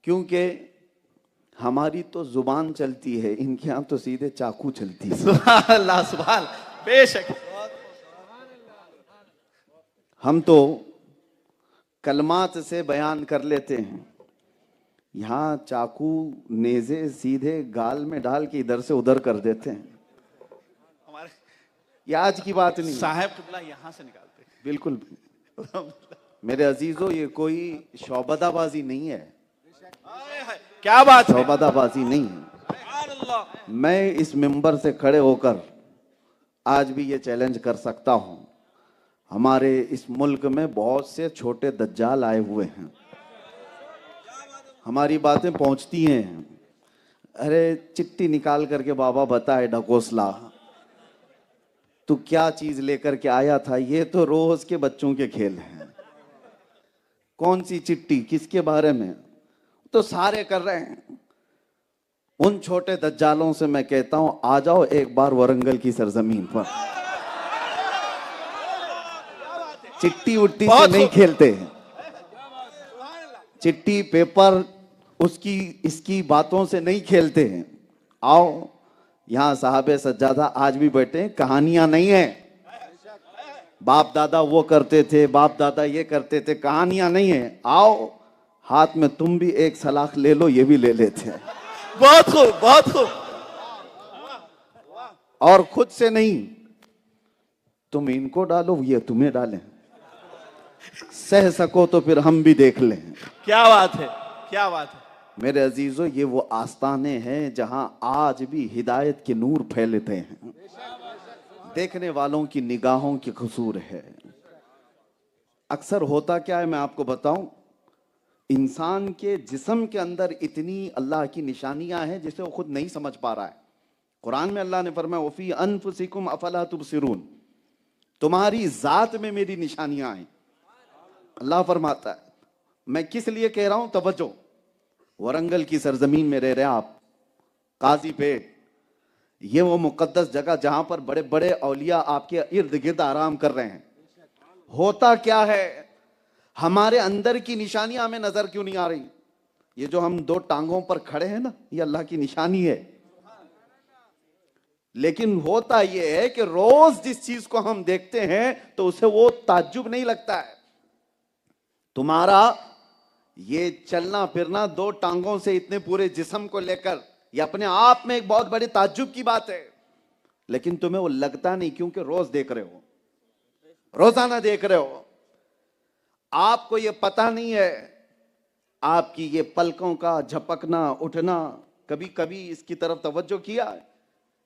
کیونکہ ہماری تو زبان چلتی ہے، ان کے ہاں تو سیدھے چاقو چلتی ہے۔ سبحان اللہ، سبحان اللہ، بے شک۔ ہم تو کلمات سے بیان کر لیتے ہیں، یہاں چاقو نیزے سیدھے گال میں ڈال کے ادھر سے ادھر کر دیتے ہیں۔ ہمارے یہ آج کی بات نہیں، صاحب قبلہ یہاں سے نکالتے ہیں۔ بالکل میرے عزیزو، یہ کوئی شعبدہ بازی نہیں ہے، کیا بات ہے، شعبدہ بازی نہیں ہے۔ سبحان اللہ۔ میں اس ممبر سے کھڑے ہو کر آج بھی یہ چیلنج کر سکتا ہوں، ہمارے اس ملک میں بہت سے چھوٹے دجال آئے ہوئے ہیں، ہماری باتیں پہنچتی ہیں، ارے چٹی نکال کر کے بابا بتائے ڈھکوسلا تو کیا چیز لے کر کے آیا تھا، یہ تو روز کے بچوں کے کھیل ہیں، کون سی چٹی کس کے بارے میں، تو سارے کر رہے ہیں۔ ان چھوٹے دجالوں سے میں کہتا ہوں، آ جاؤ ایک بار ورنگل کی سرزمین پر، چٹی وٹی سے نہیں کھیلتے ہیں، چٹی پیپر اس کی باتوں سے نہیں کھیلتے ہیں۔ آؤ یہاں صاحب سجادہ آج بھی بیٹھے ہیں، کہانیاں نہیں ہیں، باپ دادا وہ کرتے تھے، باپ دادا یہ کرتے تھے، کہانیاں نہیں ہیں۔ آؤ ہاتھ میں تم بھی ایک سلاخ لے لو، یہ بھی لے لیتے ہیں، بہت خوب، بہت خوب۔ اور خود سے نہیں، تم ان کو ڈالو یہ تمہیں ڈالیں، سہ سکو تو پھر ہم بھی دیکھ لیں۔ کیا بات ہے، کیا بات ہے۔ میرے عزیزو، یہ وہ آستانے ہیں جہاں آج بھی ہدایت کے نور پھیلتے ہیں، دیکھنے والوں کی نگاہوں کی قصور ہے۔ اکثر ہوتا کیا ہے میں آپ کو بتاؤں، انسان کے جسم کے اندر اتنی اللہ کی نشانیاں ہیں جسے وہ خود نہیں سمجھ پا رہا ہے۔ قرآن میں اللہ نے فرمایا وَفِي أَنفُسِكُمْ أَفَلَا تُبْصِرُونَ، تمہاری ذات میں میری نشانیاں ہیں، اللہ فرماتا ہے۔ میں کس لیے کہہ رہا ہوں، توجہ، ورنگل کی سرزمین میں رہ رہے آپ، قاضی پیٹ، یہ وہ مقدس جگہ جہاں پر بڑے بڑے اولیاء آپ کے ارد گرد آرام کر رہے ہیں۔ ہوتا کیا ہے، ہمارے اندر کی نشانیاں ہمیں نظر کیوں نہیں آ رہی؟ یہ جو ہم دو ٹانگوں پر کھڑے ہیں نا، یہ اللہ کی نشانی ہے، لیکن ہوتا یہ ہے کہ روز جس چیز کو ہم دیکھتے ہیں تو اسے وہ تعجب نہیں لگتا ہے۔ تمہارا یہ چلنا پھرنا دو ٹانگوں سے اتنے پورے جسم کو لے کر، یہ اپنے آپ میں ایک بہت بڑی تعجب کی بات ہے، لیکن تمہیں وہ لگتا نہیں کیونکہ روز دیکھ رہے ہو، روزانہ دیکھ رہے ہو۔ آپ کو یہ پتہ نہیں ہے، آپ کی یہ پلکوں کا جھپکنا اٹھنا، کبھی کبھی اس کی طرف توجہ کیا ہے؟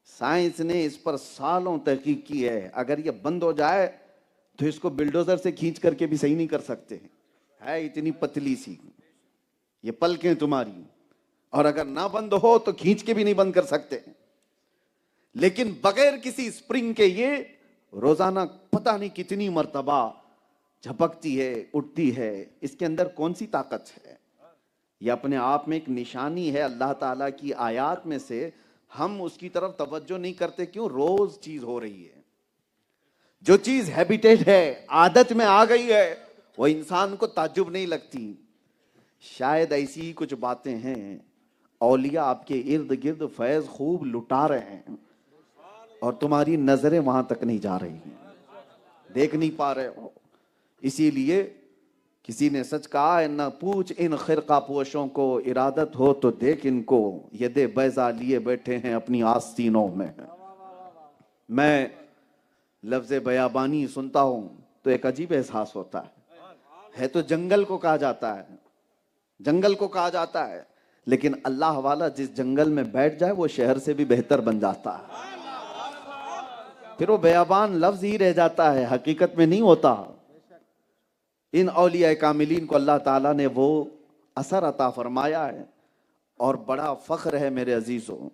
سائنس نے اس پر سالوں تحقیق کی ہے، اگر یہ بند ہو جائے تو اس کو بلڈوزر سے کھینچ کر کے بھی صحیح نہیں کر سکتے، ہے اتنی پتلی سی یہ پلکیں تمہاری، اور اگر نہ بند ہو تو کھینچ کے بھی نہیں بند کر سکتے، لیکن بغیر کسی سپرنگ کے یہ روزانہ پتہ نہیں کتنی مرتبہ جھپکتی ہے، اٹھتی ہے۔ اس کے اندر کون سی طاقت ہے؟ یہ اپنے آپ میں ایک نشانی ہے اللہ تعالیٰ کی آیات میں سے، ہم اس کی طرف توجہ نہیں کرتے، کیوں؟ روز چیز ہو رہی ہے، جو چیز ہیبیٹیٹ ہے، عادت میں آ گئی ہے، وہ انسان کو تعجب نہیں لگتی۔ شاید ایسی ہی کچھ باتیں ہیں، اولیاء آپ کے ارد گرد فیض خوب لٹا رہے ہیں اور تمہاری نظریں وہاں تک نہیں جا رہی ہیں، دیکھ نہیں پا رہے ہو۔ اسی لیے کسی نے سچ کہا ہے، نہ پوچھ ان خرقہ پوشوں کو، ارادت ہو تو دیکھ ان کو، ید بیضا لیے بیٹھے ہیں اپنی آستینوں میں۔ میں لفظ بیابانی سنتا ہوں تو ایک عجیب احساس ہوتا ہے تو جنگل کو کہا جاتا ہے، جنگل کو کہا جاتا ہے، لیکن اللہ والا جس جنگل میں بیٹھ جائے وہ شہر سے بھی بہتر بن جاتا ہے، پھر وہ بیابان لفظ ہی رہ جاتا ہے، حقیقت میں نہیں ہوتا۔ ان اولیاء کاملین کو اللہ تعالیٰ نے وہ اثر عطا فرمایا ہے، اور بڑا فخر ہے میرے عزیزوں۔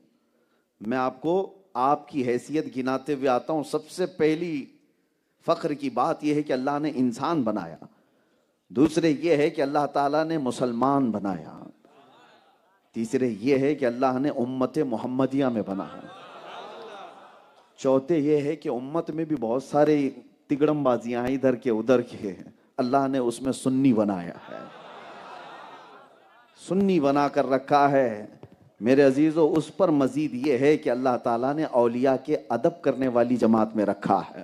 میں آپ کو آپ کی حیثیت گناتے ہوئے آتا ہوں۔ سب سے پہلی فخر کی بات یہ ہے کہ اللہ نے انسان بنایا، دوسرے یہ ہے کہ اللہ تعالیٰ نے مسلمان بنایا، تیسرے یہ ہے کہ اللہ نے امت محمدیہ میں بنایا، چوتھے یہ ہے کہ امت میں بھی بہت سارے تگڑم بازیاں ہیں ادھر کے ادھر کے ہیں، اللہ نے اس میں سنی بنایا ہے۔ سنی بنا کر رکھا ہے. میرے عزیزو اس پر مزید یہ ہے کہ اللہ تعالیٰ نے اولیاء کے ادب کرنے والی جماعت میں رکھا ہے.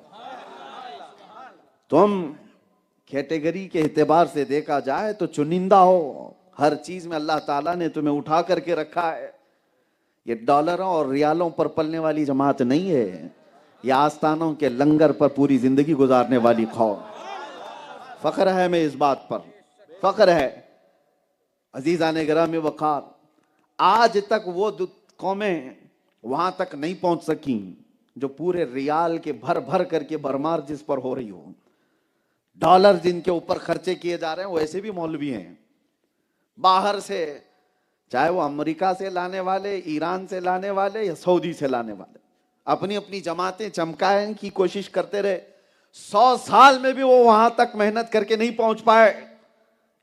تم کیٹیگری کے اعتبار سے دیکھا جائے تو چنندہ ہو، ہر چیز میں اللہ تعالیٰ نے تمہیں اٹھا کر کے رکھا ہے. یہ ڈالروں اور ریالوں پر پلنے والی جماعت نہیں ہے، یہ آستانوں کے لنگر پر پوری زندگی گزارنے والی قوم. فخر ہے میں اس بات پر، فخر ہے. عزیزان گرامی وقار، آج تک وہ قومیں وہاں تک نہیں پہنچ سکیں جو پورے ریال کے بھر بھر کر کے بھرمار جس پر ہو رہی ہو. ڈالر جن کے اوپر خرچے کیے جا رہے ہیں وہ ایسے بھی مولوی ہیں باہر سے، چاہے وہ امریکہ سے لانے والے، ایران سے لانے والے یا سعودی سے لانے والے، اپنی اپنی جماعتیں چمکانے کی کوشش کرتے رہے. 100 سال میں بھی وہ وہاں تک محنت کر کے نہیں پہنچ پائے.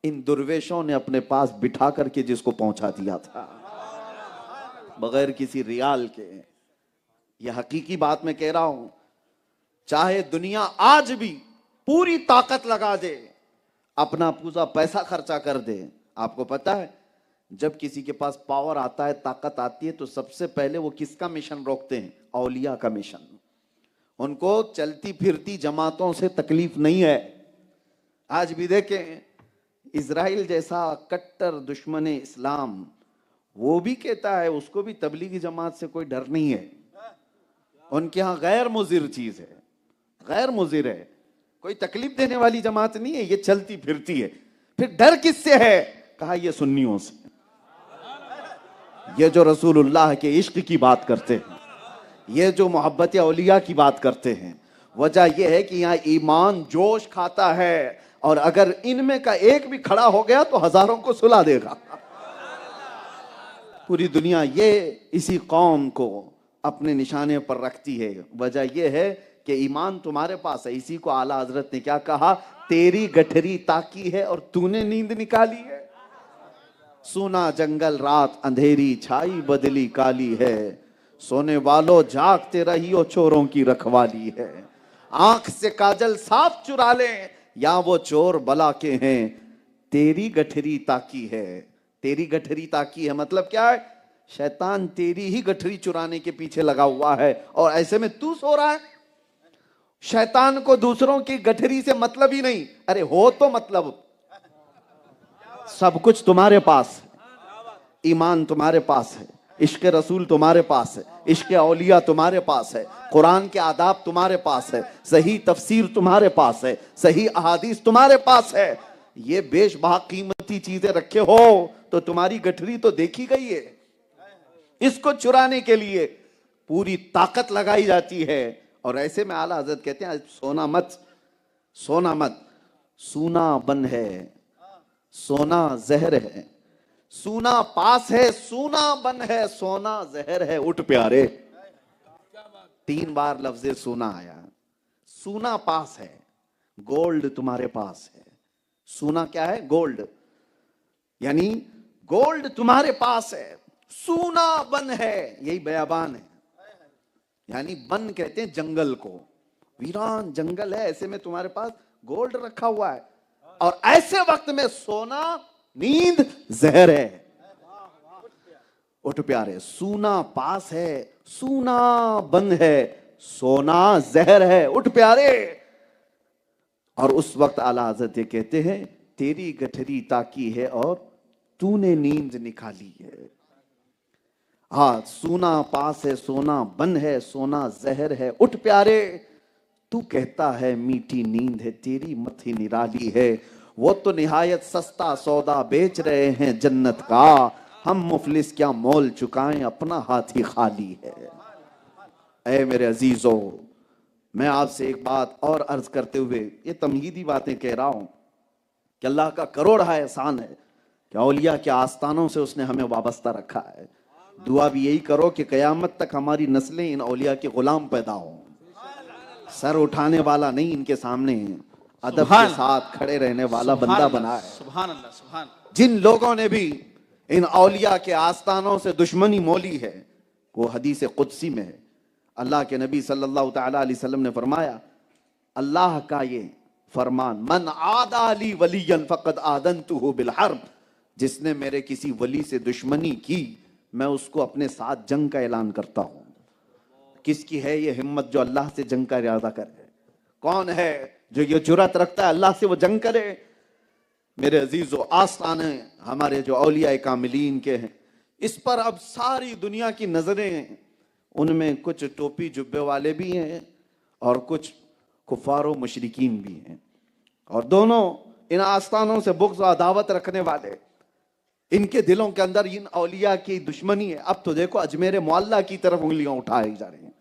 ان درویشوں نے اپنے پاس بٹھا کر کے جس کو پہنچا دیا تھا بغیر کسی ریال کے. یہ حقیقی بات میں کہہ رہا ہوں. چاہے دنیا آج بھی پوری طاقت لگا دے، اپنا پورا پیسہ خرچہ کر دے، آپ کو پتا ہے جب کسی کے پاس پاور آتا ہے، طاقت آتی ہے، تو سب سے پہلے وہ کس کا مشن روکتے ہیں؟ اولیاء کا مشن. ان کو چلتی پھرتی جماعتوں سے تکلیف نہیں ہے. آج بھی دیکھیں اسرائیل جیسا کٹر دشمن اسلام، وہ بھی کہتا ہے، اس کو بھی تبلیغی جماعت سے کوئی ڈر نہیں ہے. ان کے ہاں غیر مضر چیز ہے، غیر مضر ہے، کوئی تکلیف دینے والی جماعت نہیں ہے، یہ چلتی پھرتی ہے. پھر ڈر کس سے ہے؟ کہا یہ سنیوں سے، یہ جو رسول اللہ کے عشق کی بات کرتے ہیں، یہ جو محبت اولیاء کی بات کرتے ہیں. وجہ یہ ہے کہ یہاں ایمان جوش کھاتا ہے، اور اگر ان میں کا ایک بھی کھڑا ہو گیا تو ہزاروں کو سلا دے گا. پوری دنیا یہ اسی قوم کو اپنے نشانے پر رکھتی ہے. وجہ یہ ہے کہ ایمان تمہارے پاس ہے. اسی کو اعلیٰ حضرت نے کیا کہا؟ تیری گٹھری تاکی ہے اور تو نے نیند نکالی ہے. سونا جنگل رات اندھیری چھائی بدلی کالی ہے، سونے والو جاگتے رہیو چوروں کی رکھوالی ہے. آنکھ سے کاجل صاف چرا لیں یا وہ چور بلا کے ہیں، تیری گٹھری تاکی ہے. تیری گٹھری تاکی ہے مطلب کیا ہے؟ شیطان تیری ہی گٹھری چرانے کے پیچھے لگا ہوا ہے، اور ایسے میں تو سو رہا ہے. شیطان کو دوسروں کی گٹھری سے مطلب ہی نہیں. ارے ہو تو مطلب، سب کچھ تمہارے پاس ہے. ایمان تمہارے پاس ہے، عشق رسول تمہارے پاس ہے، عشق اولیاء تمہارے پاس ہے، قرآن کے آداب تمہارے پاس ہے، صحیح تفسیر تمہارے پاس ہے، صحیح احادیث تمہارے پاس ہے. یہ بیش بہا قیمتی چیزیں رکھے ہو تو تمہاری گٹھری تو دیکھی گئی ہے. اس کو چرانے کے لیے پوری طاقت لگائی جاتی ہے. اور ایسے میں اعلیٰ حضرت کہتے ہیں سونا مت، سونا مت. سونا بن ہے، سونا زہر ہے. سونا پاس ہے، سونا بن ہے، سونا زہر ہے. اٹھ پیارے، 3 بار لفظ سونا آیا. سونا پاس ہے، گولڈ تمہارے پاس ہے. سونا کیا ہے؟ گولڈ. یعنی گولڈ تمہارے پاس ہے. سونا بن ہے، یہی بیابان ہے. یعنی بن کہتے ہیں جنگل کو، ویران جنگل ہے، ایسے میں تمہارے پاس گولڈ رکھا ہوا ہے. اور ایسے وقت میں سونا نیند زہر ہے. اٹھ پیارے، سونا پاس ہے، سونا بند ہے، سونا زہر ہے. اٹھ پیارے. اور اس وقت اعلیٰ حضرت یہ کہتے ہیں تیری گٹھری تاکی ہے اور تو نے نیند نکالی ہے. ہاں، سونا پاس ہے، سونا بن ہے، سونا زہر ہے. اٹھ پیارے، تو کہتا ہے میٹھی نیند ہے، تیری مت ہی نرالی ہے. وہ تو نہایت سستا سودا بیچ رہے ہیں جنت کا، ہم مفلس کیا مول چکائیں، اپنا ہاتھ ہی خالی ہے. اے میرے عزیزو، میں آپ سے ایک بات اور عرض کرتے ہوئے یہ تمہیدی باتیں کہہ رہا ہوں کہ اللہ کا کروڑا احسان ہے کہ اولیاء کے آستانوں سے اس نے ہمیں وابستہ رکھا ہے. دعا بھی یہی کرو کہ قیامت تک ہماری نسلیں ان اولیاء کے غلام پیدا ہوں. سر اٹھانے والا نہیں ان کے سامنے، ادب کے ساتھ کھڑے رہنے والا بندہ بنا ہے. سبحان اللہ، سبحان اللہ. جن لوگوں نے بھی ان اولیاء کے آستانوں سے دشمنی مولی ہے، وہ حدیث قدسی میں ہے. اللہ کے نبی صلی اللہ تعالی علیہ وسلم نے فرمایا، اللہ کا یہ فرمان، من عادى لی ولیا فقد آذنتہ بالحرب، جس نے میرے کسی ولی سے دشمنی کی میں اس کو اپنے ساتھ جنگ کا اعلان کرتا ہوں. کس کی ہے یہ ہمت جو اللہ سے جنگ کا ارادہ کرے؟ کون ہے جو یہ جرأت رکھتا ہے اللہ سے وہ جنگ کرے؟ میرے عزیزو، آستانے ہمارے جو اولیاء کاملین کے ہیں، اس پر اب ساری دنیا کی نظریں ہیں. ان میں کچھ ٹوپی جبے والے بھی ہیں اور کچھ کفار و مشرکین بھی ہیں، اور دونوں ان آستانوں سے بغض و عداوت رکھنے والے. ان کے دلوں کے اندر ان اولیاء کی دشمنی ہے. اب تو دیکھو اجمیر معلیٰ کی طرف انگلیاں اٹھائی جا رہی ہیں.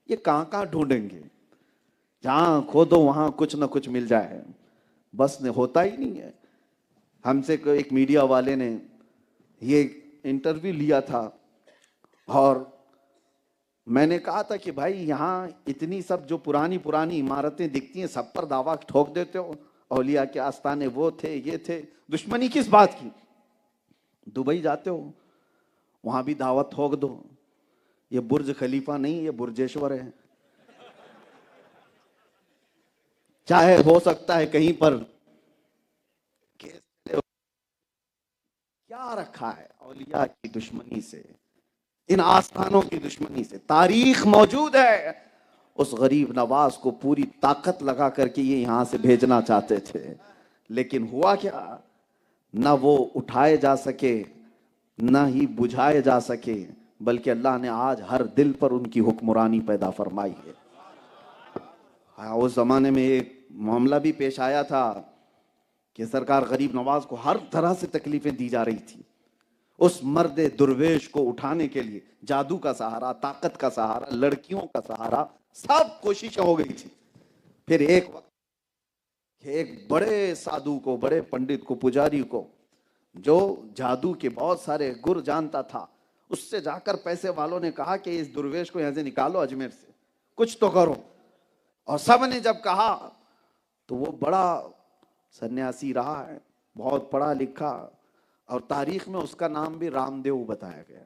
یہ کہاں کہاں ڈھونڈیں گے؟ جہاں کھودو وہاں کچھ نہ کچھ مل جائے. بس نے ہوتا ہی نہیں ہے. ہم سے ایک میڈیا والے نے یہ انٹرویو لیا تھا اور میں نے کہا تھا کہ بھائی یہاں اتنی سب جو پرانی عمارتیں دکھتی ہیں سب پر دعویٰ ٹھوک دیتے ہو اولیاء کے آستانے وہ تھے یہ تھے. دشمنی کس بات کی؟ دبئی جاتے ہو وہاں بھی دعوت ٹھوک دو. یہ برج خلیفہ نہیں، یہ برجیشور ہے. چاہے ہو سکتا ہے کہیں پر کیا رکھا ہے اولیاء کی دشمنی سے، ان آستانوں کی دشمنی سے. تاریخ موجود ہے. اس غریب نواز کو پوری طاقت لگا کر کے یہ یہاں سے بھیجنا چاہتے تھے، لیکن ہوا کیا؟ نہ وہ اٹھائے جا سکے نہ ہی بجھائے جا سکے، بلکہ اللہ نے آج ہر دل پر ان کی حکمرانی پیدا فرمائی ہے. اس زمانے میں ایک معاملہ بھی پیش آیا تھا کہ سرکار غریب نواز کو ہر طرح سے تکلیفیں دی جا رہی تھی. اس مرد درویش کو اٹھانے کے لیے جادو کا سہارا، طاقت کا سہارا، لڑکیوں کا سہارا، سب کوششیں ہو گئی تھی. پھر ایک وقت ایک بڑے سادھو کو، بڑے پنڈت کو، پجاری کو جو جادو کے بہت سارے گر جانتا تھا، اس سے جا کر پیسے والوں نے کہا کہ اس درویش کو یہاں سے نکالو اجمیر سے، کچھ تو کرو. اور سب نے جب کہا تو وہ بڑا سنیاسی رہا ہے، بہت پڑھا لکھا، اور تاریخ میں اس کا نام بھی رام دیو بتایا گیا.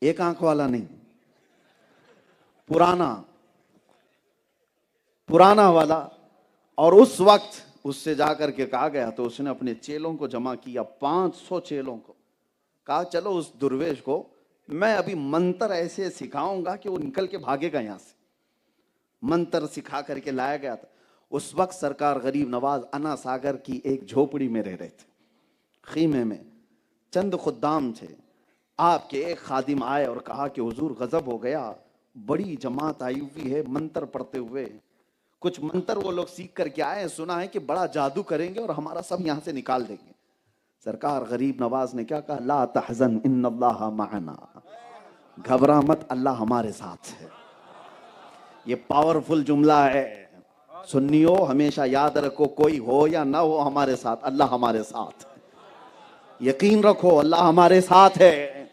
ایک آنکھ والا نہیں، پرانا والا. اور اس وقت اس سے جا کر کے کہا گیا تو اس نے اپنے چیلوں کو جمع کیا، 500 چیلوں کو. کہا چلو اس درویش کو میں ابھی منتر ایسے سکھاؤں گا کہ وہ نکل کے بھاگے گا یہاں سے. منتر سکھا کر کے لایا گیا تھا. اس وقت سرکار غریب نواز انا ساگر کی ایک جھوپڑی میں رہ رہے تھے، خیمے میں. چند خدام تھے. آپ کے ایک خادم آئے اور کہا کہ حضور غضب ہو گیا، بڑی جماعت آئی ہوئی ہے منتر پڑھتے ہوئے. کچھ منتر وہ لوگ سیکھ کر کے آئے، سنا ہے کہ بڑا جادو کریں گے اور ہمارا سب یہاں سے نکال دیں گے. سرکار غریب نواز نے کیا کہا؟ لا تحزن ان اللہ معنا، گھبرا مت، اللہ ہمارے ساتھ ہے. یہ پاورفل جملہ ہے. سنیو ہمیشہ یاد رکھو، کوئی ہو یا نہ ہو ہمارے ساتھ اللہ ہمارے ساتھ ہے. یقین رکھو اللہ ہمارے ساتھ ہے.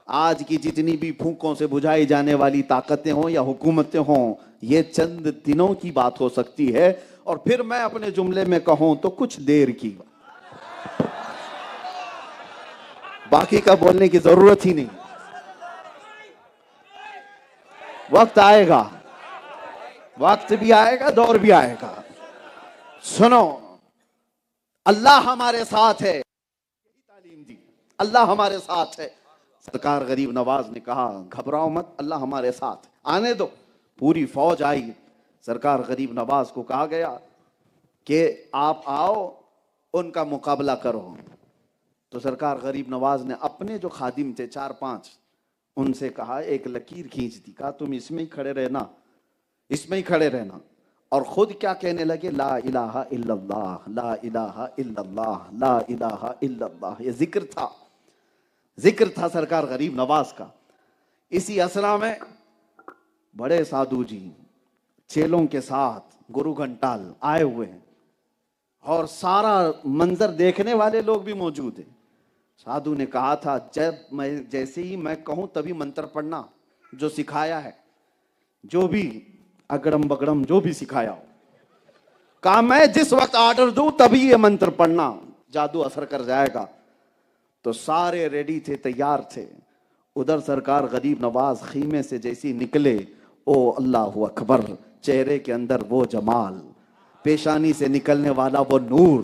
آج کی جتنی بھی پھونکوں سے بجھائی جانے والی طاقتیں ہوں یا حکومتیں ہوں، یہ چند دنوں کی بات ہو سکتی ہے. اور پھر میں اپنے جملے میں کہوں تو کچھ دیر کی بات، باقی کا بولنے کی ضرورت ہی نہیں. وقت آئے گا، وقت بھی آئے گا، دور بھی آئے گا. سنو، اللہ ہمارے ساتھ ہے. تعلیم دی اللہ ہمارے ساتھ ہے. سرکار غریب نواز نے کہا گھبراؤ مت، اللہ ہمارے ساتھ، آنے دو. پوری فوج آئی. سرکار غریب نواز کو کہا گیا کہ آپ آؤ ان کا مقابلہ کرو. تو سرکار غریب نواز نے اپنے جو خادم تھے 4-5 ان سے کہا، ایک لکیر کھینچ دی، کہا تم اس میں ہی کھڑے رہنا، اس میں ہی کھڑے رہنا. اور خود کیا کہنے لگے؟ لا الہ الا اللہ، لا الہ الا اللہ، لا الہ الا اللہ. یہ ذکر تھا سرکار غریب نواز کا. اسی اسنا میں بڑے سادھو جی چیلوں کے ساتھ گرو گھنٹال آئے ہوئے ہیں اور سارا منظر دیکھنے والے لوگ بھی موجود ہیں. سادھو نے کہا تھا جیسے ہی میں کہوں تبھی منتر پڑھنا، جو سکھایا ہے، جو بھی اگڑم بگڑم جو بھی سکھایا ہو. کہا میں جس وقت آرڈر دوں تبھی یہ منتر پڑھنا، جادو اثر کر جائے گا. تو سارے ریڈی تھے، تیار تھے. ادھر سرکار غریب نواز خیمے سے جیسی نکلے، او اللہ اکبر، چہرے کے اندر وہ جمال، پیشانی سے نکلنے والا وہ نور،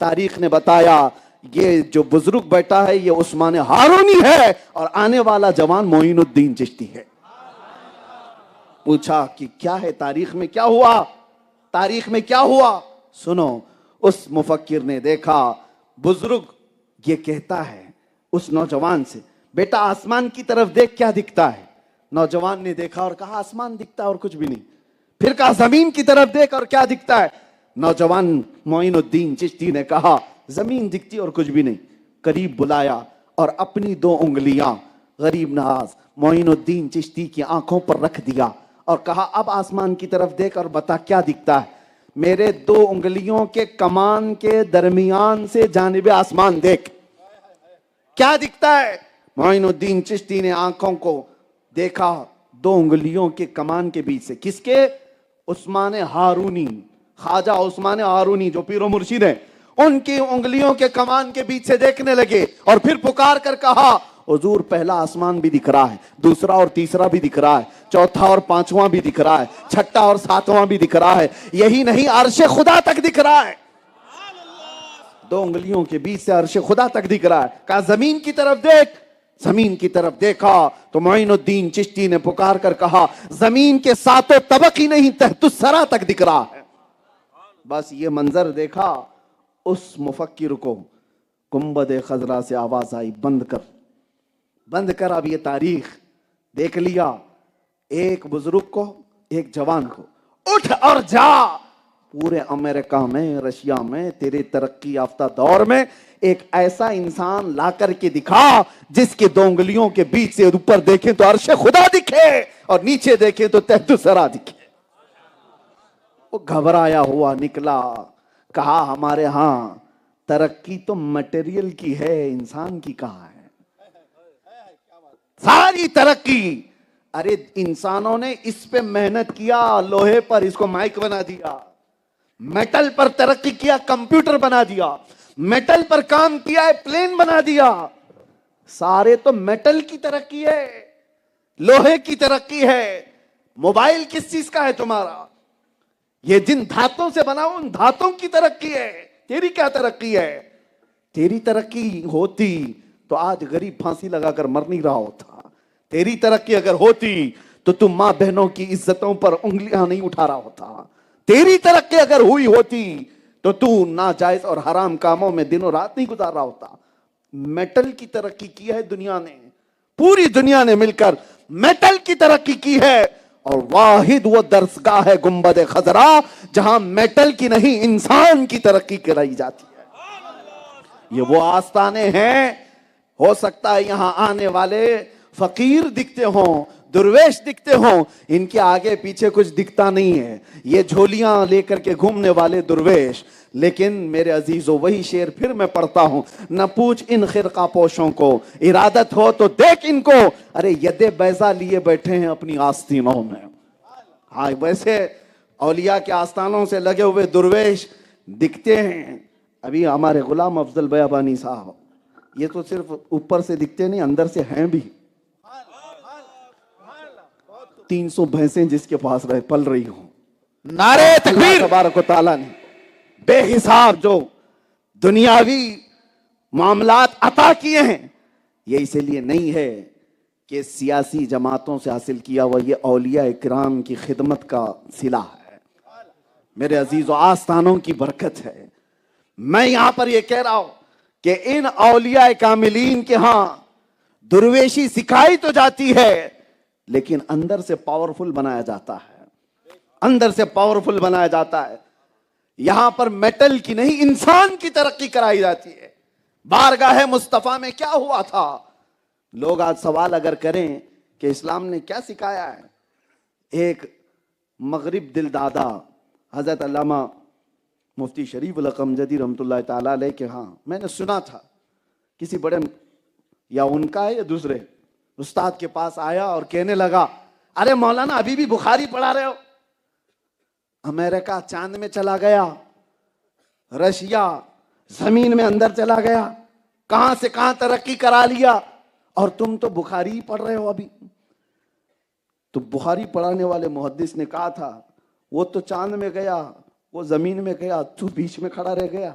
تاریخ نے بتایا یہ جو بزرگ بیٹا ہے یہ عثمان ہارونی ہے اور آنے والا جوان معین الدین چشتی ہے. پوچھا کہ کیا ہے تاریخ میں کیا ہوا, تاریخ میں کیا ہوا؟ سنو, اس مفکر نے دیکھا بزرگ یہ کہتا ہے اس نوجوان سے, بیٹا آسمان کی طرف دیکھ کیا دکھتا ہے؟ نوجوان نے دیکھا اور کہا آسمان دکھتا ہے اور کچھ بھی نہیں. پھر کہا زمین کی طرف دیکھ اور کیا دکھتا ہے؟ نوجوان معین الدین چشتی نے کہا زمین دکھتی اور کچھ بھی نہیں. قریب بلایا اور اپنی 2 انگلیاں غریب نواز معین الدین چشتی کی آنکھوں پر رکھ دیا اور کہا اب آسمان کی طرف دیکھ اور بتا کیا دکھتا ہے؟ میرے 2 انگلیوں کے کمان کے درمیان سے جانب آسمان دیکھ, کیا دکھتا ہے؟ معین الدین چشتی نے آنکھوں کو دیکھا 2 انگلیوں کے کمان کے بیچ سے. کس کے؟ عثمان ہارونی, خواجہ عثمان ہارونی جو پیر و مرشد ہیں, ان کی انگلیوں کے کمان کے بیچ سے دیکھنے لگے اور پھر پکار کر کہا حضور پہلا آسمان بھی دکھ رہا ہے, دوسرا اور تیسرا بھی دکھ رہا ہے, چوتھا اور 5واں بھی دکھ رہا ہے, چھٹا اور 7واں بھی دکھ رہا ہے, یہی نہیں عرش خدا تک دکھ رہا ہے. 2 انگلیوں کے بیچ سے عرش خدا تک دکھ رہا ہے. کہا زمین کی طرف دیکھ. زمین کی طرف دیکھا تو معین الدین چشتی نے پکار کر کہا زمین کے 7 طبق ہی نہیں تحت الثری تک دکھ رہا ہے. بس یہ منظر دیکھا اس مفکر کو گنبد خضرا سے آواز آئی بند کر, بند کر. اب یہ تاریخ دیکھ لیا, ایک بزرگ کو ایک جوان کو, اٹھ اور جا پورے امریکہ میں رشیا میں تیرے ترقی یافتہ دور میں ایک ایسا انسان لا کر کے دکھا جس کے 2 انگلیوں کے بیچ سے اوپر دیکھیں تو عرش خدا دکھے اور نیچے دیکھیں تو تحت الثری دکھے. وہ گھبرایا ہوا نکلا, کہا ہمارے ہاں ترقی تو مٹیریل کی ہے, انسان کی کہاں ہے؟ ساری ترقی ارے انسانوں نے اس پہ محنت کیا, لوہے پر اس کو مائک بنا دیا, میٹل پر ترقی کیا کمپیوٹر بنا دیا, میٹل پر کام کیا ہے پلین بنا دیا. سارے تو میٹل کی ترقی ہے, لوہے کی ترقی ہے. موبائل کس چیز کا ہے تمہارا؟ یہ جن دھاتوں سے بنا ان دھاتوں کی ترقی ہے. تیری کیا ترقی ہے؟ تیری ترقی ہوتی تو آج غریب پھانسی لگا کر مر نہیں رہا ہوتا. تیری ترقی اگر ہوتی تو تم ماں بہنوں کی عزتوں پر انگلیاں نہیں اٹھا رہا ہوتا. تیری ترقی اگر ہوئی ہوتی تو ناجائز اور حرام کاموں میں دنوں رات نہیں گزار رہا ہوتا. میٹل کی ترقی کی ہے دنیا نے, پوری دنیا نے مل کر میٹل کی ترقی کی ہے, اور واحد وہ درسگاہ ہے گنبد خضرا جہاں میٹل کی نہیں انسان کی ترقی کرائی جاتی ہے. یہ وہ آستانے ہیں, ہو سکتا ہے یہاں آنے والے فقیر دکھتے ہوں, درویش دکھتے ہوں, ان کے آگے پیچھے کچھ دکھتا نہیں ہے, یہ جھولیاں لے کر کے گھومنے والے درویش. لیکن میرے عزیزو وہی شعر پھر میں پڑھتا ہوں, نہ پوچھ ان خرقہ پوشوں کو, ارادت ہو تو دیکھ ان کو, ارے ید بیضا لیے بیٹھے ہیں اپنی آستینوں میں. ہاں ویسے اولیاء کے آستانوں سے لگے ہوئے درویش دکھتے ہیں. ابھی ہمارے غلام افضل بیابانی صاحب یہ تو صرف اوپر سے دکھتے نہیں, اندر سے ہیں بھی. 300 بھینسیں جس کے پاس پل رہی ہوں. نعرے تکبیر. اللہ تبارک و تعالیٰ نے بے حساب جو دنیاوی معاملات عطا کیے ہیں, یہ اسی لیے نہیں ہے کہ سیاسی جماعتوں سے حاصل کیا ہوا, یہ اولیاء کرام کی خدمت کا صلہ ہے. میرے عزیز و آستانوں کی برکت ہے. میں یہاں پر یہ کہہ رہا ہوں کہ ان اولیاء کاملین کے ہاں درویشی سکھائی تو جاتی ہے لیکن اندر سے پاورفل بنایا جاتا ہے, اندر سے پاورفل بنایا جاتا ہے. یہاں پر میٹل کی نہیں انسان کی ترقی کرائی جاتی ہے. بارگاہ مصطفیٰ میں کیا ہوا تھا؟ لوگ آج سوال اگر کریں کہ اسلام نے کیا سکھایا ہے, ایک مغرب دل دادا حضرت علامہ مفتی شریف القمجدی رحمۃ اللہ تعالیٰ علیہ کے ہاں میں نے سنا تھا کسی بڑے یا ان کا ہے یا دوسرے استاد کے پاس آیا اور کہنے لگا ارے مولانا ابھی بھی بخاری پڑھا رہے ہو؟ امریکہ چاند میں چلا گیا, رشیا زمین میں اندر چلا گیا, کہاں سے کہاں ترقی کرا لیا, اور تم تو بخاری ہی پڑھ رہے ہو ابھی. تو بخاری پڑھانے والے محدث نے کہا تھا وہ تو چاند میں گیا, وہ زمین میں گیا, تو بیچ میں کھڑا رہ گیا.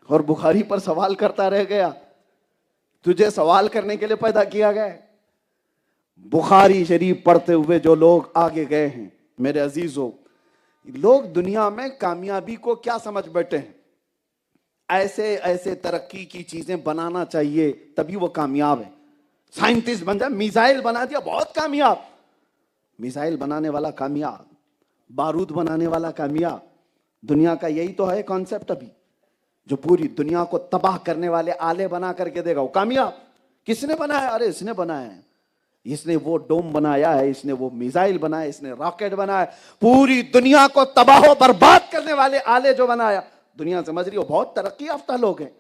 اور بخاری پر سوال کرتا رہ گیا؟ تجھے سوال کرنے کے لیے پیدا کیا گیا ہے؟ بخاری شریف پڑھتے ہوئے جو لوگ آگے گئے ہیں میرے عزیزوں، لوگ دنیا میں کامیابی کو کیا سمجھ بیٹھے ہیں؟ ایسے ایسے ترقی کی چیزیں بنانا چاہیے تبھی وہ کامیاب ہے۔ سائنٹسٹ بن جائے، میزائل بنا دیا، بہت کامیاب۔ میزائل بنانے والا کامیاب، بارود بنانے والا کامیاب۔ دنیا کا یہی تو ہے کانسیپٹ ابھی، جو پوری دنیا کو تباہ کرنے والے آلے بنا کر کے دے گا وہ کامیاب۔ کس نے بنایا؟ ارے اس نے بنایا ہے، اس نے وہ ڈوم بنایا ہے، اس نے وہ میزائل بنایا، اس نے راکٹ بنایا، پوری دنیا کو تباہ و برباد کرنے والے آلے جو بنایا۔ دنیا سمجھ رہی ہو بہت ترقی یافتہ لوگ ہیں،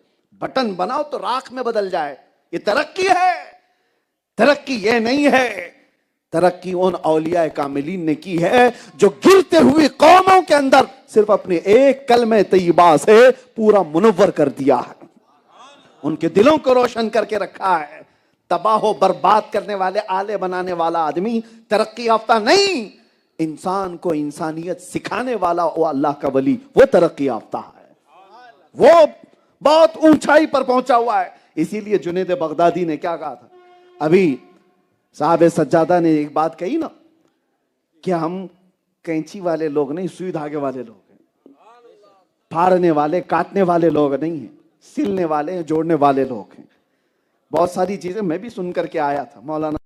بٹن بناؤ تو راکھ میں بدل جائے، یہ ترقی ہے؟ ترقی یہ نہیں ہے۔ ترقی ان اولیاء کاملین نے کی ہے جو گرتے ہوئی قوموں کے اندر صرف اپنے ایک کلمہ طیبہ سے پورا منور کر دیا ہے، ان کے دلوں کو روشن کر کے رکھا ہے۔ تباہ و برباد کرنے والے آلے بنانے والا آدمی ترقی یافتہ نہیں، انسان کو انسانیت سکھانے والا وہ اللہ کا ولی، وہ ترقی یافتہ ہے، وہ بہت اونچائی پر پہنچا ہوا ہے۔ اسی لیے جنید بغدادی نے کیا کہا تھا؟ ابھی صاحب سجادہ نے ایک بات کہی نا کہ ہم کینچی والے لوگ نہیں، سوئی دھاگے والے لوگ ہیں، پھاڑنے والے کاٹنے والے لوگ نہیں ہیں، سلنے والے ہیں، جوڑنے والے لوگ ہیں۔ بہت ساری چیزیں میں بھی سن کر کے آیا تھا مولانا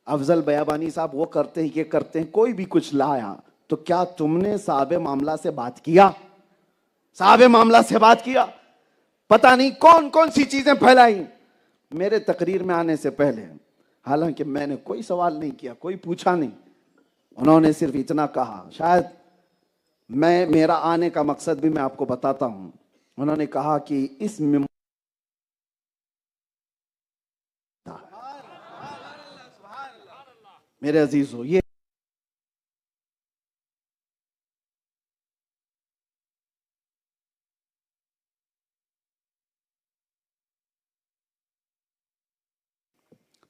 افضل بیابانی صاحب وہ کرتے ہیں، یہ کرتے ہیں، کوئی بھی کچھ لایا تو کیا تم نے صاحب معاملہ سے بات کیا؟ صاحب معاملہ سے بات کیا؟ پتہ نہیں کون کون سی چیزیں پھیلائی میرے تقریر میں آنے سے پہلے، حالانکہ میں نے کوئی سوال نہیں کیا، کوئی پوچھا نہیں، انہوں نے صرف اتنا کہا، شاید میرا آنے کا مقصد بھی میں آپ کو بتاتا ہوں۔ انہوں نے کہا کہ اس میرے عزیزو یہ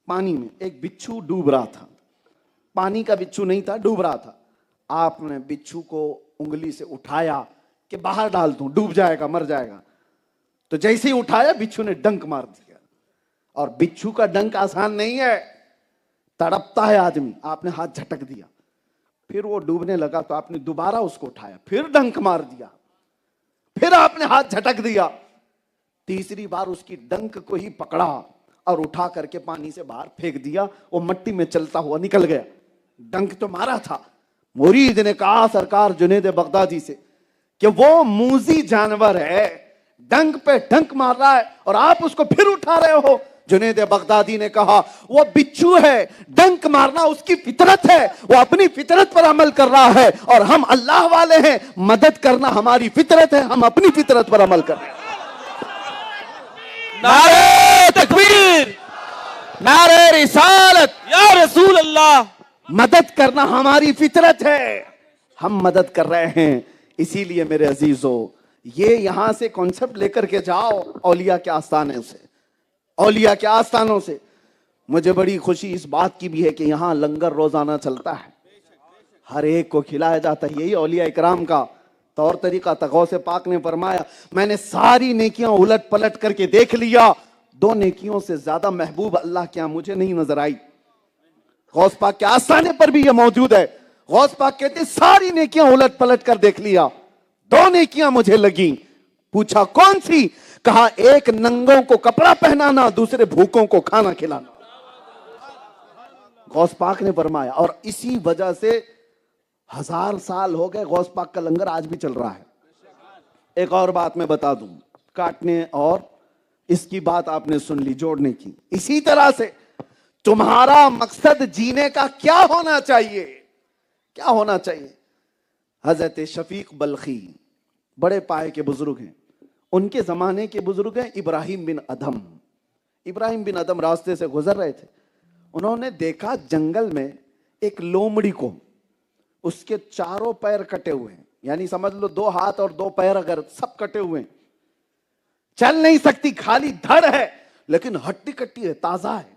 پانی میں ایک بچھو ڈوب رہا تھا، پانی کا بچھو نہیں تھا، ڈوب رہا تھا۔ آپ نے بچھو کو انگلی سے اٹھایا کہ باہر ڈال دوں، ڈوب جائے گا، مر جائے گا، تو جیسے ہی اٹھایا بچھو نے ڈنک مار دیا، اور بچھو کا ڈنک آسان نہیں ہے، تڑپتا ہے آدمی۔ آپ نے ہاتھ جھٹک دیا، پھر وہ ڈوبنے لگا تو آپ نے دوبارہ اس کو اٹھایا، پھر ڈنک مار دیا، پھر آپ نے ہاتھ جھٹک دیا، تیسری بار اس کی ڈنک کو ہی پکڑا اور اٹھا کر کے پانی سے باہر پھینک دیا، وہ مٹی میں چلتا ہوا نکل گیا۔ ڈنک تو مارا تھا۔ مرید نے کہا سرکار جنید بغدادی سے کہ وہ موذی جانور ہے، ڈنک پہ ڈنک مار رہا ہے اور آپ اس کو پھر اٹھا رہے ہو۔ جنید بغدادی نے کہا وہ بچھو ہے، ڈنک مارنا اس کی فطرت ہے، وہ اپنی فطرت پر عمل کر رہا ہے، اور ہم اللہ والے ہیں، مدد کرنا ہماری فطرت ہے، ہم اپنی فطرت پر عمل کر رہے ہیں۔ نعرہ تکبیر، نعرہ رسالت، یا رسول اللہ۔ مدد کرنا ہماری فطرت ہے، ہم مدد کر رہے ہیں۔ اسی لیے میرے عزیزو یہ یہاں سے کانسیپٹ لے کر کے جاؤ اولیاء کے آستانے سے، اولیاء کے آستانوں سے۔ مجھے بڑی خوشی اس بات کی بھی ہے کہ یہاں لنگر روزانہ چلتا ہے، ہر ایک کو کھلایا جاتا ہے، یہی اولیاء اکرام کا طور طریقہ تھا۔ غوث پاک نے فرمایا میں نے ساری نیکیاں الٹ پلٹ کر کے دیکھ لیا، دو نیکیوں سے زیادہ محبوب اللہ کیا مجھے نہیں نظر آئی۔ غوث پاک کے آستانے پر بھی یہ موجود ہے۔ غوث پاک کہتے ساری نیکیاں الٹ پلٹ کر دیکھ لیا، دو نیکیاں مجھے لگیں۔ پوچھا کون سی؟ کہا ایک ننگوں کو کپڑا پہنانا، دوسرے بھوکوں کو کھانا کھلانا۔ غوث پاک نے فرمایا، اور اسی وجہ سے 1000 سال ہو گئے غوث پاک کا لنگر آج بھی چل رہا ہے۔ ایک اور بات میں بتا دوں، کاٹنے اور اس کی بات آپ نے سن لی جوڑنے کی، اسی طرح سے تمہارا مقصد جینے کا کیا ہونا چاہیے؟ کیا ہونا چاہیے؟ حضرت شفیق بلخی بڑے پائے کے بزرگ ہیں، ان کے زمانے کے بزرگ ہیں ابراہیم بن ادھم. ابراہیم بن ادھم راستے سے گزر رہے تھے. انہوں نے دیکھا جنگل میں ایک لومڑی کو, اس کے چاروں پیر کٹے ہوئے ہیں, یعنی سمجھ لو 2 ہاتھ اور 2 پیر اگر سب کٹے ہوئے ہیں, چل نہیں سکتی, خالی دھڑ ہے لیکن ہڈی کٹی ہے, تازہ ہے.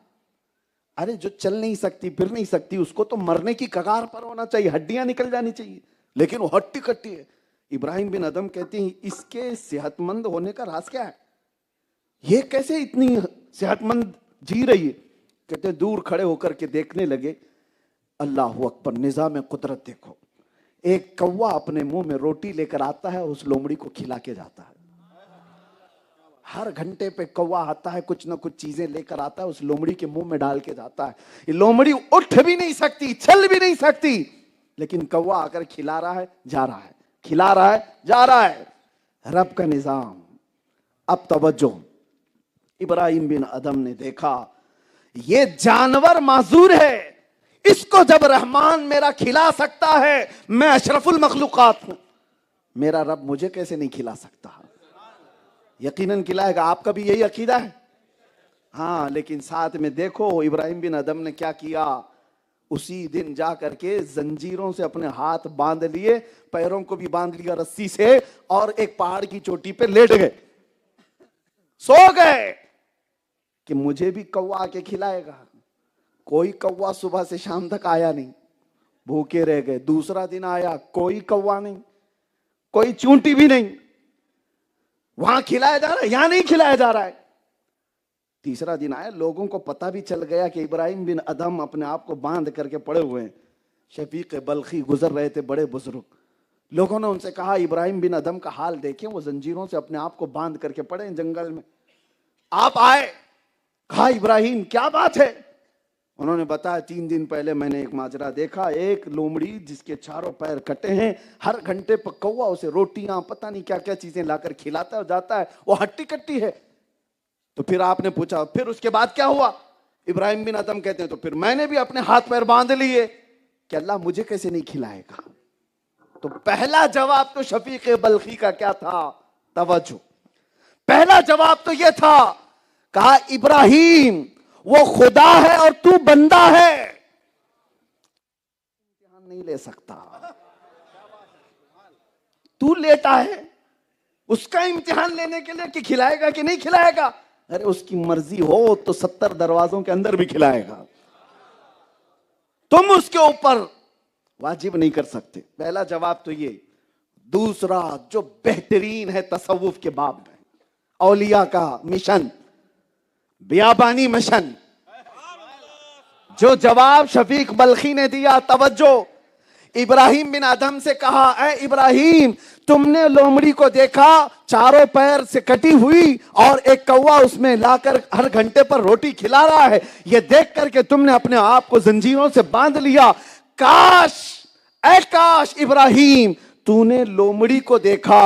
ارے جو چل نہیں سکتی پھر نہیں سکتی اس کو تو مرنے کی کگار پر ہونا چاہیے, ہڈیاں نکل جانی چاہیے, لیکن وہ ہڈی کٹی ہے. ابراہیم بن ادھم کہتے ہیں اس کے صحت مند ہونے کا راز کیا ہے, یہ کیسے اتنی صحت مند جی رہی ہے. کہتے دور کھڑے ہو کر کے دیکھنے لگے, اللہ اکبر, نظام قدرت دیکھو. ایک کوا اپنے منہ میں روٹی لے کر آتا ہے, اس لومڑی کو کھلا کے جاتا ہے. ہر گھنٹے پہ کوا آتا ہے, کچھ نہ کچھ چیزیں لے کر آتا ہے, اس لومڑی کے منہ میں ڈال کے جاتا ہے. یہ لومڑی اٹھ بھی نہیں سکتی, چل بھی نہیں سکتی, لیکن کوا آ کر کھلا رہا ہے, جا رہا ہے, کھلا رہا ہے, جا رہا ہے. رب کا نظام. اب توجہ, ابراہیم بن ادھم نے دیکھا یہ جانور معذور ہے, اس کو جب رحمان میرا کھلا سکتا ہے, میں اشرف المخلوقات ہوں, میرا رب مجھے کیسے نہیں کھلا سکتا. یقیناً کھلائے گا. آپ کا بھی یہی عقیدہ ہے؟ ہاں, لیکن ساتھ میں دیکھو ابراہیم بن ادھم نے کیا کیا. اسی دن جا کر کے زنجیروں سے اپنے ہاتھ باندھ لیے, پیروں کو بھی باندھ لیا رسی سے, اور ایک پہاڑ کی چوٹی پہ لیٹ گئے, سو گئے کہ مجھے بھی کوا کے کھلائے گا. کوئی کوا صبح سے شام تک آیا نہیں, بھوکے رہ گئے. دوسرا دن آیا, کوئی کوا نہیں, کوئی چونٹی بھی نہیں. وہاں کھلایا جا رہا ہے, یہاں نہیں کھلایا جا رہا ہے. تیسرا دن آیا, لوگوں کو پتہ بھی چل گیا کہ ابراہیم بن ادھم اپنے آپ کو باندھ کر کے پڑے ہوئے ہیں. شفیق بلخی گزر رہے تھے, بڑے بزرگ. لوگوں نے ان سے کہا ابراہیم بن ادھم کا حال دیکھیں, وہ زنجیروں سے اپنے آپ کو باندھ کر کے پڑے ہیں جنگل میں. آپ آئے, کہا ابراہیم کیا بات ہے. انہوں نے بتایا 3 دن پہلے میں نے ایک ماجرا دیکھا, ایک لومڑی جس کے چاروں پیر کٹے ہیں, ہر گھنٹے پر کوا اسے روٹیاں پتہ نہیں کیا کیا چیزیں لا کر کھلاتا ہے, جاتا ہے, وہ ہٹی کٹی ہے. تو پھر آپ نے پوچھا پھر اس کے بعد کیا ہوا. ابراہیم بن ادھم کہتے ہیں تو پھر میں نے بھی اپنے ہاتھ پیر باندھ لیے کہ اللہ مجھے کیسے نہیں کھلائے گا. تو پہلا جواب تو شفیق بلخی کا کیا تھا, توجہ, پہلا جواب تو یہ تھا, کہا ابراہیم وہ خدا ہے اور تو بندہ ہے, امتحان نہیں لے سکتا. تو لیٹا ہے, اس کا امتحان لینے کے لیے کہ کھلائے گا کہ نہیں کھلائے گا. ارے اس کی مرضی ہو تو 70 دروازوں کے اندر بھی کھلائے گا, تم اس کے اوپر واجب نہیں کر سکتے. پہلا جواب تو یہ. دوسرا جو بہترین ہے تصوف کے باب میں, اولیاء کا مشن, بیابانی مشن, جو جواب شفیق بلخی نے دیا, توجہ. ابراہیم بن ادھم سے کہا اے ابراہیم تم نے لومڑی کو دیکھا چاروں پیر سے کٹی ہوئی اور ایک کوا اس میں لا کر ہر گھنٹے پر روٹی کھلا رہا ہے, یہ دیکھ کر کے تم نے اپنے آپ کو زنجیروں سے باندھ لیا. کاش, اے کاش ابراہیم تو نے لومڑی کو دیکھا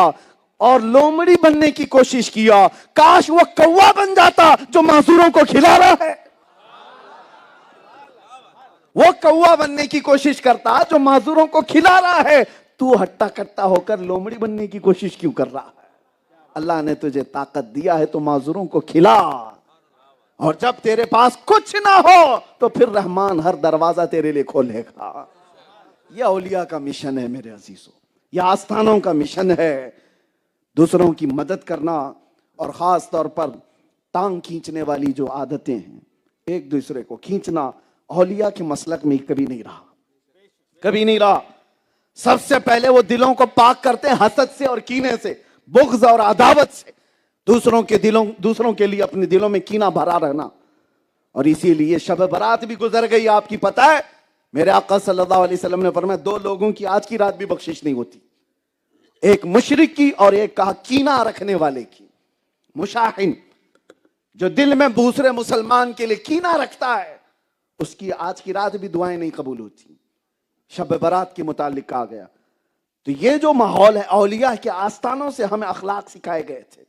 اور لومڑی بننے کی کوشش کیا, کاش وہ کوا بن جاتا جو معذوروں کو کھلا رہا ہے. وہ کوا بننے کی کوشش کرتا جو معذوروں کو کھلا رہا ہے, تو ہٹا کٹا ہو کر لومڑی بننے کی کوشش کیوں کر رہا ہے. اللہ نے تجھے طاقت دیا ہے تو معذوروں کو کھلا, اور جب تیرے پاس کچھ نہ ہو تو پھر رحمان ہر دروازہ تیرے لیے کھولے گا. یہ اولیاء کا مشن ہے میرے عزیزوں, یہ آستانوں کا مشن ہے. دوسروں کی مدد کرنا, اور خاص طور پر ٹانگ کھینچنے والی جو عادتیں ہیں, ایک دوسرے کو کھینچنا, اولیاء کے مسلک میں کبھی نہیں رہا, کبھی نہیں رہا. سب سے پہلے وہ دلوں کو پاک کرتے ہیں حسد سے اور کینے سے, بغض اور عداوت سے. دوسروں کے لیے اپنے دلوں میں کینہ بھرا رہنا. اور اسی لیے شب برات بھی گزر گئی, آپ کی پتہ ہے میرے آقا صلی اللہ علیہ وسلم نے فرمایا 2 لوگوں کی آج کی رات بھی بخشش نہیں ہوتی, ایک مشرک کی اور ایک کہا کینہ رکھنے والے کی. مشاحن, جو دل میں دوسرے مسلمان کے لیے کینہ رکھتا ہے, اس کی آج کی رات بھی دعائیں نہیں قبول ہوتی. شب برات کے متعلق کہا گیا. تو یہ جو ماحول ہے, اولیاء کے آستانوں سے ہمیں اخلاق سکھائے گئے تھے.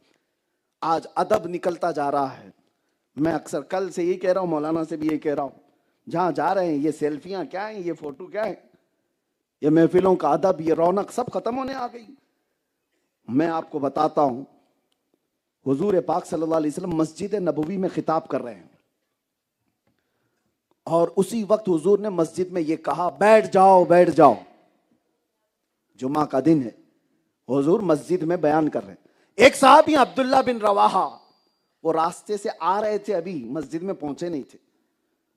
آج ادب نکلتا جا رہا ہے. میں اکثر کل سے یہ کہہ رہا ہوں, مولانا سے بھی یہ کہہ رہا ہوں, جہاں جا رہے ہیں یہ سیلفیاں کیا ہیں, یہ فوٹو کیا ہے, یہ محفلوں کا ادب, یہ رونق سب ختم ہونے آ گئی. میں آپ کو بتاتا ہوں, حضور پاک صلی اللہ علیہ وسلم مسجد نبوی میں خطاب کر رہے ہیں، اور اسی وقت حضور نے مسجد میں یہ کہا بیٹھ جاؤ بیٹھ جاؤ. جمعہ کا دن ہے، حضور مسجد میں بیان کر رہے ہیں. ایک صحابی عبداللہ بن رواحہ، وہ راستے سے آ رہے تھے، ابھی مسجد میں پہنچے نہیں تھے،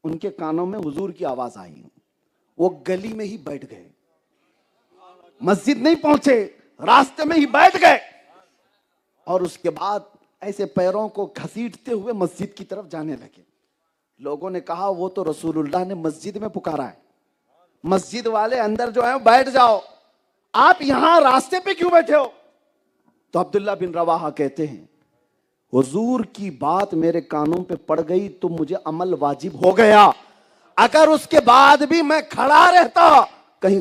ان کے کانوں میں حضور کی آواز آئی، وہ گلی میں ہی بیٹھ گئے، مسجد نہیں پہنچے، راستے میں ہی بیٹھ گئے، اور اس کے بعد ایسے پیروں کو گھسیٹتے ہوئے مسجد کی طرف جانے لگے. لوگوں نے کہا وہ تو رسول اللہ نے مسجد میں پکارا ہے، مسجد والے اندر جو ہیں بیٹھ جاؤ، آپ یہاں راستے پہ کیوں بیٹھے ہو؟ تو عبداللہ بن رواحہ کہتے ہیں حضور کی بات میرے کانوں پہ پڑ گئی تو مجھے عمل واجب ہو گیا، اگر اس کے بعد بھی میں کھڑا رہتا کہیں